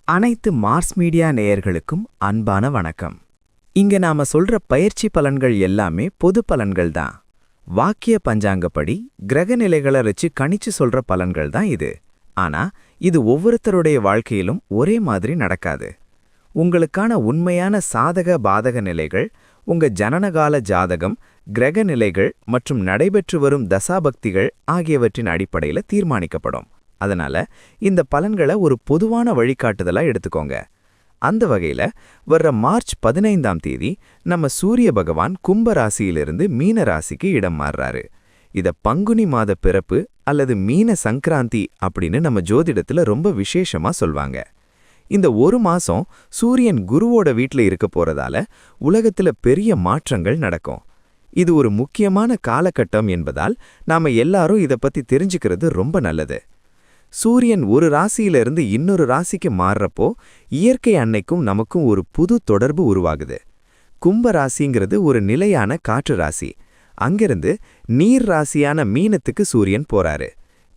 அனைத்து Mars media நேயர்களுக்கும் அன்பான வணக்கம். இங்க நாம சொல்ற பயிற்சி பலன்கள் எல்லாமே பொது பலன்கள் தான். வாக்கிய பஞ்சாங்கப்படி கிரக நிலைகளை வச்சு கணிச்சு சொல்ற பலன்கள் தான் இது. ஆனா இது ஒவ்வொருத்தருடைய வாழ்க்கையிலும் ஒரே மாதிரி நடக்காது. உங்களுக்கான உண்மையான சாதக பாதக நிலைகள் உங்க ஜனனகால ஜாதகம், கிரக நிலைகள் மற்றும் நடைபெற்று வரும் தசாபக்திகள் ஆகியவற்றின் அடிப்படையில தீர்மானிக்கப்படும். அதனால இந்த பலன்களை ஒரு பொதுவான வழிகாட்டுதலா எடுத்துக்கோங்க. அந்த வகையில வர்ற மார்ச் 15ஆம் தேதி நம்ம சூரிய பகவான் கும்ப ராசியிலிருந்து மீன ராசிக்கு இடம் மாறுறாரு. இத பங்குனி மாத பிறப்பு அல்லது மீன சங்கராந்தி அப்படின்னு நம்ம ஜோதிடத்துல ரொம்ப விசேஷமா சொல்வாங்க. இந்த ஒரு மாசம் சூரியன் குருவோட வீட்ல இருக்க போறதால உலகத்துல பெரிய மாற்றங்கள் நடக்கும். இது ஒரு முக்கியமான காலகட்டம் என்பதால் நாம எல்லாரும் இத பத்தி தெரிஞ்சுக்கிறது ரொம்ப நல்லது. சூரியன் ஒரு ராசியிலிருந்து இன்னொரு ராசிக்கு மாறுறப்போ இயற்கை அன்னைக்கும் நமக்கும் ஒரு புது தொடர்பு உருவாகுது. கும்ப ராசிங்கிறது ஒரு நிலையான காற்று ராசி. அங்கிருந்து நீர் ராசியான மீனத்துக்கு சூரியன் போறாரு.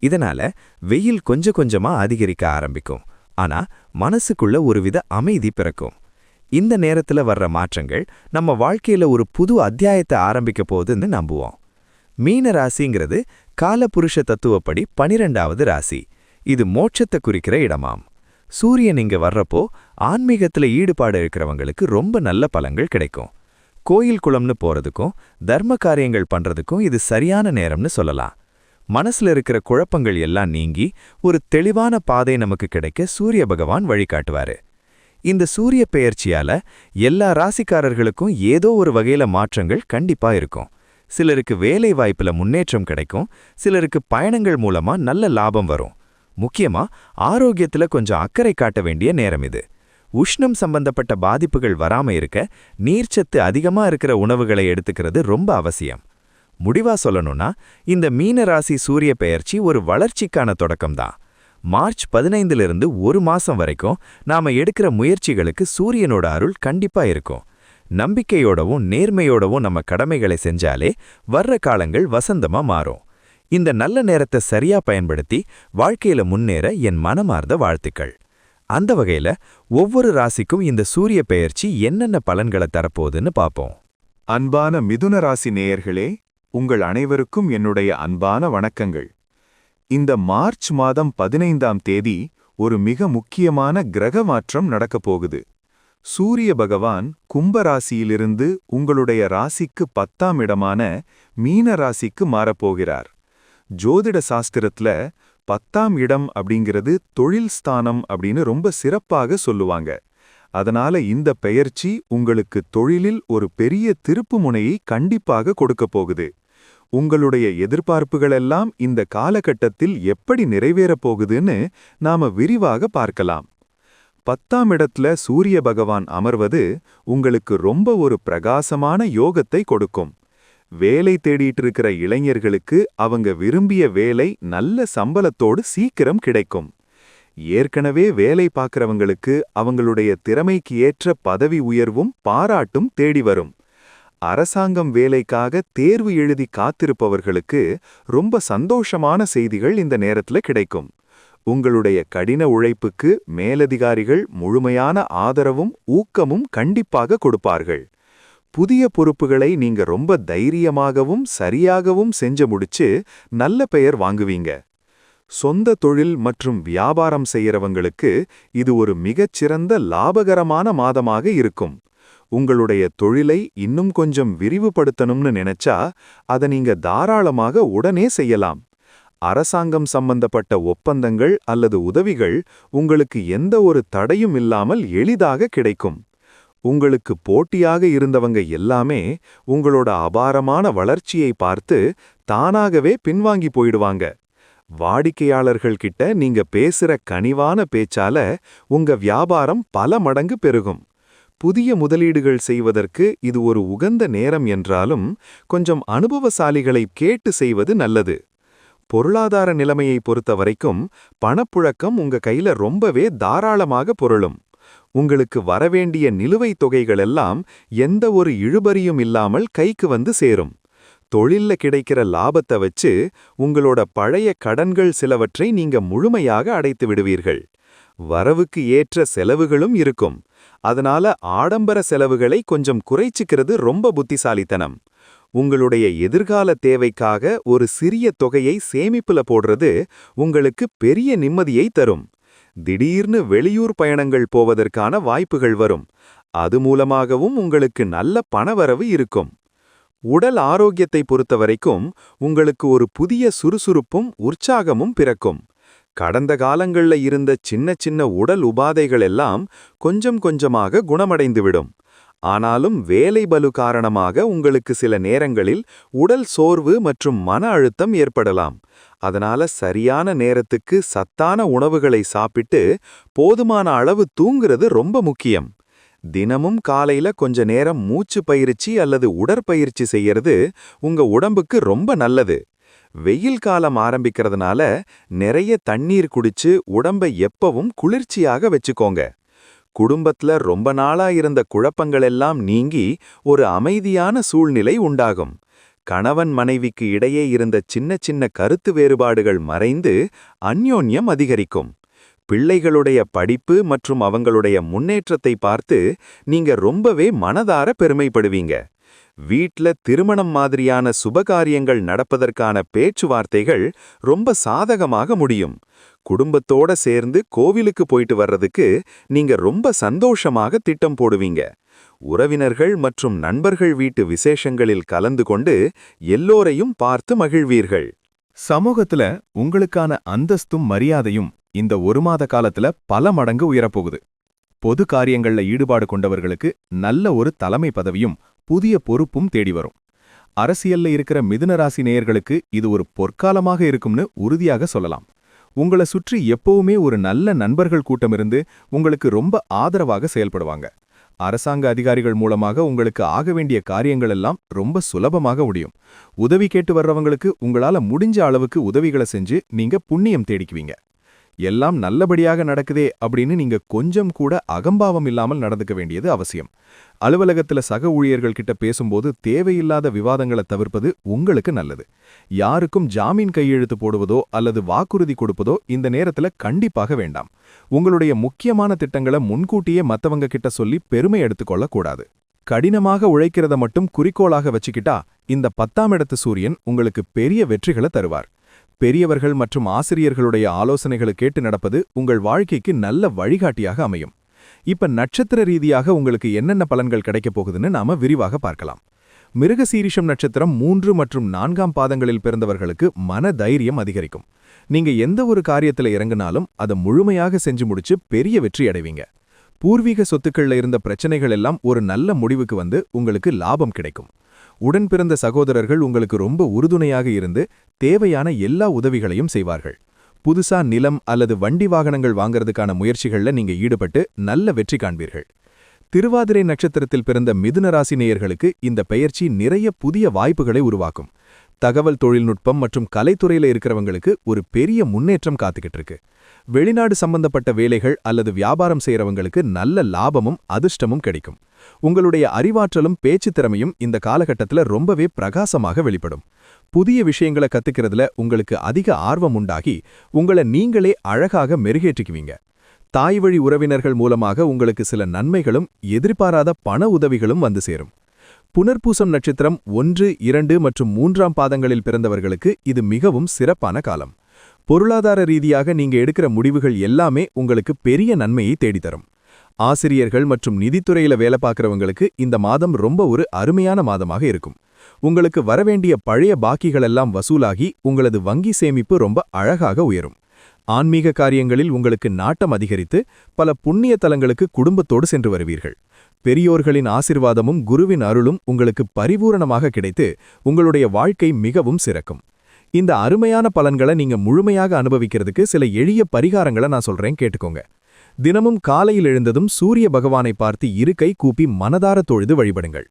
இதனால வெயில் கொஞ்சம் கொஞ்சமா அதிகரிக்க ஆரம்பிக்கும். ஆனா மனசுக்குள்ள ஒருவித அமைதி பிறக்கும். இந்த நேரத்துல வர்ற மாற்றங்கள் நம்ம வாழ்க்கையில ஒரு புது அத்தியாயத்தை ஆரம்பிக்க போகுதுன்னு நம்புவோம். மீன ராசிங்கிறது காலபுருஷ தத்துவப்படி 12வது ராசி. இது மோட்சத்தை குறிக்கிற இடமாம். சூரியன் இங்க வர்றப்போ ஆன்மீகத்துல ஈடுபாடு இருக்கிறவங்களுக்கு ரொம்ப நல்ல பலன்கள் கிடைக்கும். கோயில் குளம்னு போறதுக்கும் தர்ம காரியங்கள் பண்றதுக்கும் இது சரியான நேரம்னு சொல்லலாம். மனசுல இருக்கிற குழப்பங்கள் எல்லாம் நீங்கி ஒரு தெளிவான பாதை நமக்கு கிடைக்க சூரிய பகவான் வழிகாட்டுவாரு. இந்த சூரிய பெயர்ச்சியால எல்லா ராசிக்காரர்களுக்கும் ஏதோ ஒரு வகையில மாற்றங்கள் கண்டிப்பா இருக்கும். சிலருக்கு வேலை வாய்ப்புல முன்னேற்றம் கிடைக்கும், சிலருக்கு பயணங்கள் மூலமா நல்ல லாபம் வரும். முக்கியமா ஆரோக்கியத்துல கொஞ்சம் அக்கறை காட்ட வேண்டிய நேரம் இது. உஷ்ணம் சம்பந்தப்பட்ட பாதிப்புகள் வராம இருக்க நீர்ச்சத்து அதிகமா இருக்கிற உணவுகளை எடுத்துக்கிறது ரொம்ப அவசியம். முடிவா சொல்லணும்னா இந்த மீன ராசி சூரிய பெயர்ச்சி ஒரு வளர்ச்சிக்கான தொடக்கம்தான். மார்ச் 15லிருந்து ஒரு மாசம் வரைக்கும் நாம எடுக்கிற முயற்சிகளுக்கு சூரியனோட அருள் கண்டிப்பா இருக்கும். நம்பிக்கையோடவும் நேர்மையோடவும் நம்ம கடமைகளை செஞ்சாலே வர்ற காலங்கள் வசந்தமா மாறும். இந்த நல்ல நேரத்தை சரியா பயன்படுத்தி வாழ்க்கையில முன்னேற என் மனமார்ந்த வாழ்த்துக்கள். அந்த வகையில ஒவ்வொரு ராசிக்கும் இந்த சூரிய பெயர்ச்சி என்னென்ன பலன்களை தரப்போகுதுன்னு பார்ப்போம். அன்பான மிதுன ராசி நேயர்களே, உங்கள் அனைவருக்கும் என்னுடைய அன்பான வணக்கங்கள். இந்த மார்ச் மாதம் 15ஆம் தேதி ஒரு மிக முக்கியமான கிரக மாற்றம் நடக்கப் போகுது. சூரிய பகவான் கும்ப ராசியிலிருந்து உங்களுடைய ராசிக்கு 10ஆம் இடமான மீன ராசிக்கு மாறப்போகிறார். ஜோதிட சாஸ்திரத்துல 10ஆம் இடம் அப்படிங்கிறது தொழில் ஸ்தானம் அப்படின்னு ரொம்ப சிறப்பாக சொல்லுவாங்க. அதனால இந்த பெயர்ச்சி உங்களுக்கு தொழிலில் ஒரு பெரிய திருப்பு முனையை கண்டிப்பாக கொடுக்க போகுது. உங்களுடைய எதிர்பார்ப்புகளெல்லாம் இந்த காலகட்டத்தில் எப்படி நிறைவேறப் போகுதுன்னு நாம விரிவாக பார்க்கலாம். 10ஆம் இடத்துல சூரிய பகவான் அமர்வது உங்களுக்கு ரொம்ப ஒரு பிரகாசமான யோகத்தை கொடுக்கும். வேலை தேடிட்டு இருக்கிற இளைஞர்களுக்கு அவங்க விரும்பிய வேலை நல்ல சம்பளத்தோடு சீக்கிரம் கிடைக்கும். ஏற்கனவே வேலை பார்க்கறவங்களுக்கு அவங்களுடைய திறமைக்கு ஏற்ற பதவி உயர்வும் பாராட்டும் தேடி வரும். அரசாங்கம் வேலைக்காக தேர்வு எழுதி காத்திருப்பவர்களுக்கு ரொம்ப சந்தோஷமான செய்திகள் இந்த நேரத்துல கிடைக்கும். உங்களுடைய கடின உழைப்புக்கு மேலதிகாரிகள் முழுமையான ஆதரவும் ஊக்கமும் கண்டிப்பாக கொடுப்பார்கள். புதிய பொறுப்புகளை நீங்க ரொம்ப தைரியமாகவும் சரியாகவும் செஞ்சு முடிச்சு நல்ல பெயர் வாங்குவீங்க. சொந்த தொழில் மற்றும் வியாபாரம் செய்யறவங்களுக்கு இது ஒரு மிகச்சிறந்த லாபகரமான மாதமாக இருக்கும். உங்களுடைய தொழிலை இன்னும் கொஞ்சம் விரிவுபடுத்தணும்னு நினைச்சா அதை நீங்க தாராளமாக உடனே செய்யலாம். அரசாங்கம் சம்பந்தப்பட்ட ஒப்பந்தங்கள் அல்லது உதவிகள் உங்களுக்கு எந்த ஒரு தடையும் இல்லாமல் எளிதாக கிடைக்கும். உங்களுக்கு போட்டியாக இருந்தவங்க எல்லாமே உங்களோட அபாரமான வளர்ச்சியை பார்த்து தானாகவே பின்வாங்கி போயிடுவாங்க. வாடிக்கையாளர்கள் கிட்ட நீங்க பேசுற கனிவான பேச்சால உங்க வியாபாரம் பல மடங்கு பெருகும். புதிய முதலீடுகள் செய்வதற்கு இது ஒரு உகந்த நேரம் என்றாலும் கொஞ்சம் அனுபவசாலிகளை கேட்டு செய்வது நல்லது. பொருளாதார நிலைமையை பொறுத்த வரைக்கும் பணப்புழக்கம் உங்க கையில ரொம்பவே தாராளமாக பொருளும். உங்களுக்கு வரவேண்டிய நிலுவைத் தொகைகளெல்லாம் எந்த ஒரு இழுபறியும் இல்லாமல் கைக்கு வந்து சேரும். தொழில்ல கிடைக்கிற லாபத்தை வச்சு உங்களோட பழைய கடன்கள் சிலவற்றை நீங்க முழுமையாக அடைத்து விடுவீர்கள். வரவுக்கு ஏற்ற செலவுகளும் இருக்கும். அதனால ஆடம்பர செலவுகளை கொஞ்சம் குறைச்சிக்கிறது ரொம்ப புத்திசாலித்தனம். உங்களுடைய எதிர்கால தேவைக்காக ஒரு சிறிய தொகையை சேமிப்புல போடுறது உங்களுக்கு பெரிய நிம்மதியை தரும். திடீர்னு வெளியூர் பயணங்கள் போவதற்கான வாய்ப்புகள் வரும். அது மூலமாகவும் உங்களுக்கு நல்ல பணவரவு இருக்கும். உடல் ஆரோக்கியத்தை பொறுத்தவரைக்கும் உங்களுக்கு ஒரு புதிய சுறுசுறுப்பும் உற்சாகமும் பிறக்கும். கடந்த காலங்கள்ல இருந்த சின்ன சின்ன உடல் உபாதைகள் எல்லாம் கொஞ்சம் கொஞ்சமாக குணமடைந்துவிடும். ஆனாலும் வேலை பளு காரணமாக உங்களுக்கு சில நேரங்களில் உடல் சோர்வு மற்றும் மன அழுத்தம் ஏற்படலாம். அதனால சரியான நேரத்துக்கு சத்தான உணவுகளை சாப்பிட்டு போதுமான அளவு தூங்குறது ரொம்ப முக்கியம். தினமும் காலையில கொஞ்ச நேரம் மூச்சு பயிற்சி அல்லது உடற்பயிற்சி செய்யறது உங்க உடம்புக்கு ரொம்ப நல்லது. வெயில் காலம் ஆரம்பிக்கிறதுனால நிறைய தண்ணீர் குடிச்சு உடம்பை எப்பவும் குளிர்ச்சியாக வச்சுக்கோங்க. குடும்பத்துல ரொம்ப நாளா இருந்த குழப்பங்கள் எல்லாம் நீங்கி ஒரு அமைதியான சூழ்நிலை உண்டாகும். கணவன் மனைவிக்கு இடையே இருந்த சின்ன சின்ன கருத்து வேறுபாடுகள் மறைந்து அந்யோன்யம் அதிகரிக்கும். பிள்ளைகளுடைய படிப்பு மற்றும் அவங்களுடைய முன்னேற்றத்தை பார்த்து நீங்க ரொம்பவே மனதார பெருமைப்படுவீங்க. வீட்ல திருமணம் மாதிரியான சுபகாரியங்கள் நடப்பதற்கான பேச்சுவார்த்தைகள் ரொம்ப சாதகமாக முடியும். குடும்பத்தோட சேர்ந்து கோவிலுக்கு போயிட்டு வர்றதுக்கு நீங்க ரொம்ப சந்தோஷமாக திட்டம் போடுவீங்க. உறவினர்கள் மற்றும் நண்பர்கள் வீட்டு விசேஷங்களில் கலந்து கொண்டு எல்லோரையும் பார்த்து மகிழ்வீர்கள். சமூகத்துல உங்களுக்கான அந்தஸ்தும் மரியாதையும் இந்த ஒரு மாத காலத்துல பல மடங்கு உயரப்போகுது. பொது காரியங்கள்ல ஈடுபாடு கொண்டவர்களுக்கு நல்ல ஒரு தலைமை பதவியும் புதிய பொறுப்பும் தேடி வரும். அரசியல்ல இருக்கிற மிதுன ராசி நேயர்களுக்கு இது ஒரு பொற்காலமாக இருக்கும்னு உறுதியாக சொல்லலாம். உங்களை சுற்றி எப்பவுமே ஒரு நல்ல நண்பர்கள் கூட்டம் இருந்து உங்களுக்கு ரொம்ப ஆதரவாக செயல்படுவாங்க. அரசாங்க அதிகாரிகள் மூலமாக உங்களுக்கு ஆக வேண்டிய காரியங்கள் எல்லாம் ரொம்ப சுலபமாக முடியும். உதவி கேட்டு வர்றவங்களுக்கு உங்களால முடிஞ்ச அளவுக்கு உதவிகளை செஞ்சு நீங்க புண்ணியம் தேடிக்குவீங்க. எல்லாம் நல்லபடியாக நடக்குதே அப்படின்னு நீங்க கொஞ்சம் கூட அகம்பாவம் இல்லாமல் நடந்துக்க வேண்டியது அவசியம். அலுவலகத்துல சக ஊழியர்கள் கிட்ட பேசும்போது தேவையில்லாத விவாதங்களை தவிர்ப்பது உங்களுக்கு நல்லது. யாருக்கும் ஜாமீன் கையெழுத்து போடுவதோ அல்லது வாக்குறுதி கொடுப்பதோ இந்த நேரத்துல கண்டிப்பாக வேண்டாம். உங்களுடைய முக்கியமான திட்டங்களை முன்கூட்டியே மத்தவங்க கிட்ட சொல்லி பெருமை எடுத்துக்கொள்ள கூடாது. கடினமாக உழைக்கிறத மட்டும் குறிக்கோளாக வச்சுக்கிட்டா இந்த 10ஆம் இடத்து சூரியன் உங்களுக்கு பெரிய வெற்றிகளை தருவார். பெரியவர்கள் மற்றும் ஆசிரியர்களுடைய ஆலோசனைகளை கேட்டு நடப்பது உங்கள் வாழ்க்கைக்கு நல்ல வழிகாட்டியாக அமையும். இப்ப நட்சத்திர ரீதியாக உங்களுக்கு என்னென்ன பலன்கள் கிடைக்கப் போகுதுன்னு நாம விரிவாக பார்க்கலாம். மிருகசீரிஷம் நட்சத்திரம் 3 மற்றும் 4ஆம் பாதங்களில் பிறந்தவர்களுக்கு மன தைரியம் அதிகரிக்கும். நீங்க எந்த ஒரு காரியத்துல இறங்கினாலும் அதை முழுமையாக செஞ்சு முடிச்சு பெரிய வெற்றி அடைவீங்க. பூர்வீக சொத்துக்கள்ல இருந்த பிரச்சனைகள் எல்லாம் ஒரு நல்ல முடிவுக்கு வந்து உங்களுக்கு லாபம் கிடைக்கும். உடன் பிறந்த சகோதரர்கள் உங்களுக்கு ரொம்ப உறுதுணையாக இருந்து தேவையான எல்லா உதவிகளையும் செய்வார்கள். புதுசா நிலம் அல்லது வண்டி வாகனங்கள் வாங்கறதுக்கான முயற்சிகள்ல நீங்க ஈடுபட்டு நல்ல வெற்றி காண்பீர்கள். திருவாதிரை நட்சத்திரத்தில் பிறந்த மிதுன ராசி நேயர்களுக்கு இந்த பெயர்ச்சி நிறைய புதிய வாய்ப்புகளை உருவாக்கும். தகவல் தொழில்நுட்பம் மற்றும் கலைத்துறையில இருக்கிறவங்களுக்கு ஒரு பெரிய முன்னேற்றம் காத்துக்கிட்டு இருக்கு. வெளிநாடு சம்பந்தப்பட்ட வேலைகள் அல்லது வியாபாரம் செய்யறவங்களுக்கு நல்ல லாபமும் அதிர்ஷ்டமும் கிடைக்கும். உங்களுடைய அறிவாற்றலும் பேச்சு திறமையும் இந்த காலகட்டத்துல ரொம்பவே பிரகாசமாக வெளிப்படும். புதிய விஷயங்களை கத்துக்கிறதுல உங்களுக்கு அதிக ஆர்வம் உண்டாகி உங்களை நீங்களே அழகாக மெருகேற்றிக்குவீங்க. தாய் வழி உறவினர்கள் மூலமாக உங்களுக்கு சில நன்மைகளும் எதிர்பாராத பண உதவிகளும் வந்து சேரும். புனர்பூசம் நட்சத்திரம் 1, 2 மற்றும் 3ஆம் பாதங்களில் பிறந்தவர்களுக்கு இது மிகவும் சிறப்பான காலம். பொருளாதார ரீதியாக நீங்க எடுக்கிற முடிவுகள் எல்லாமே உங்களுக்கு பெரிய நன்மையை தேடித்தரும். ஆசிரியர்கள் மற்றும் நிதித்துறையில வேலை பார்க்கறவங்களுக்கு இந்த மாதம் ரொம்ப ஒரு அருமையான மாதமாக இருக்கும். உங்களுக்கு வரவேண்டிய பழைய பாக்கிகளெல்லாம் வசூலாகி உங்களது வங்கி சேமிப்பு ரொம்ப அழகாக உயரும். ஆன்மீக காரியங்களில் உங்களுக்கு நாட்டம் அதிகரித்து பல புண்ணிய தலங்களுக்கு குடும்பத்தோடு சென்று வருவீர்கள். பெரியோர்களின் ஆசிர்வாதமும் குருவின் அருளும் உங்களுக்கு பரிபூரணமாக கிடைத்து உங்களுடைய வாழ்க்கை மிகவும் சிறக்கும். இந்த அருமையான பலன்களை நீங்க முழுமையாக அனுபவிக்கிறதுக்கு சில எளிய பரிகாரங்களை நான் சொல்றேன், கேட்டுக்கோங்க. தினமும் காலையில் எழுந்ததும் சூரிய பகவானை பார்த்து இருக்கை கூப்பி மனதார தொழுது வழிபடுங்கள்.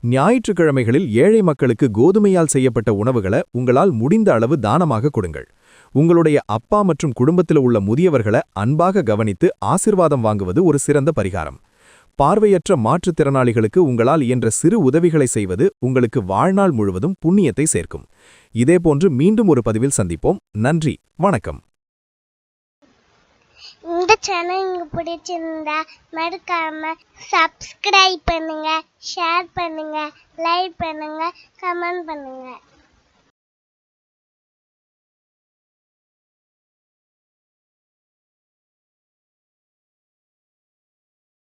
ஞாயிற்றுக்கிழமைகளில் ஏழை மக்களுக்கு கோதுமையால் செய்யப்பட்ட உணவுகளை உங்களால் முடிந்த அளவு தானமாக கொடுங்கள். உங்களுடைய அப்பா மற்றும் குடும்பத்தில் உள்ள முதியவர்களை அன்பாக கவனித்து ஆசிர்வாதம் வாங்குவது ஒரு சிறந்த பரிகாரம். பார்வையற்ற மாற்றுத்திறனாளிகளுக்கு உங்களால் இயன்ற சிறு உதவிகளை செய்வது உங்களுக்கு வாழ்நாள் முழுவதும் புண்ணியத்தை சேர்க்கும். இதேபோன்று மீண்டும் ஒரு பதிவில் சந்திப்போம். நன்றி, வணக்கம். இந்த சேனல் உங்களுக்கு பிடிச்சிருந்தா மறக்காம சப்ஸ்கிரைப் பண்ணுங்க, ஷேர் பண்ணுங்க, லைக் பண்ணுங்க, கமெண்ட் பண்ணுங்க.